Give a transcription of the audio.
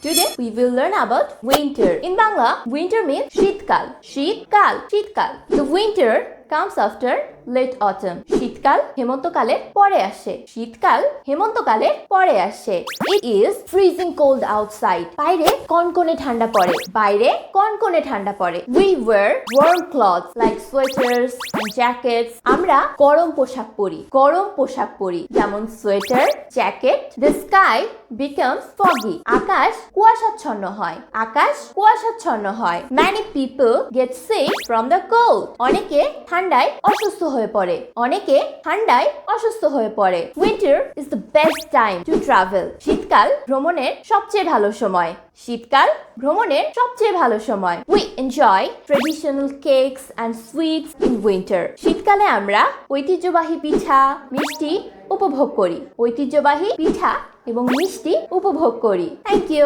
Today we will learn about winter. In Bangla, winter means শীতকাল. শীতকাল. The winter comes after late autumn. শীতকাল হেমন্তকালের পরে আসে. It is freezing cold outside. বাইরে কনকনে ঠান্ডা পড়ে. We wear warm clothes like sweaters and jackets. আমরা গরম পোশাক পরি. যেমন sweater, jacket. The sky becomes foggy. আকাশ কুয়াশাচ্ছন্ন হয়. Many people get sick from the cold. অনেকে ঠান্ডায় অসুস্থ হয়ে পড়ে. Winter is the best time to travel. শীতকাল ভ্রমণের সবচেয়ে ভালো সময়. We enjoy traditional cakes and sweets in winter. শীতকালে আমরা ঐতিহ্যবাহী পিঠা, মিষ্টি উপভোগ করি. Thank you.